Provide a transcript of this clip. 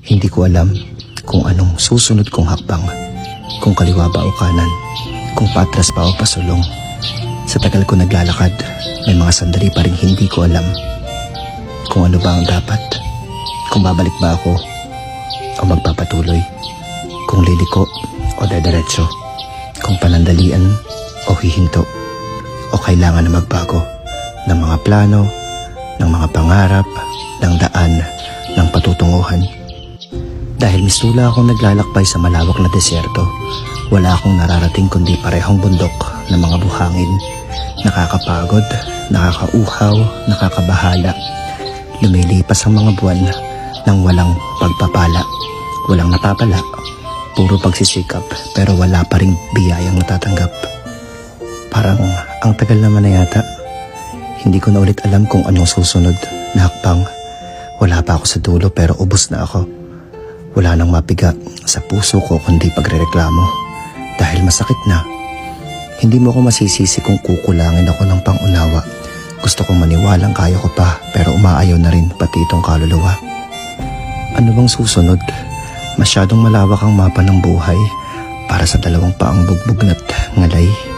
Hindi ko alam kung anong susunod kong hakbang, kung kaliwa ba o kanan, kung patras ba o pasulong. Sa tagal ko naglalakad, may mga sandali pa rin hindi ko alam kung ano ba ang dapat, kung babalik ba ako o magpapatuloy, kung liliko o dediretso, kung panandalian o hihinto, o kailangan na magbago ng mga plano, ng mga pangarap, ng daan, ng patutunguhan. Dahil misula akong naglalakbay sa malawak na deserto, wala akong nararating kundi parehong bundok na mga buhangin. Nakakapagod, nakakauhaw, nakakabahala. Lumilipas ang mga buwan nang walang pagpapala, walang napapala. Puro pagsisikap pero wala pa ring biyayang natatanggap. Parang ang tagal naman na yata. Hindi ko na ulit alam kung anong susunod na hakbang. Wala pa ako sa dulo pero ubos na ako. Wala nang mapiga sa puso ko kundi pagrereklamo. Dahil masakit na. Hindi mo ako masisisi kung kukulangin ako ng pangunawa. Gusto kong maniwalang kaya ko pa pero umaayaw na rin pati itong kaluluwa. Ano bang susunod? Masyadong malawak ang mapa ng buhay para sa dalawang paang bugbog na't ngalay.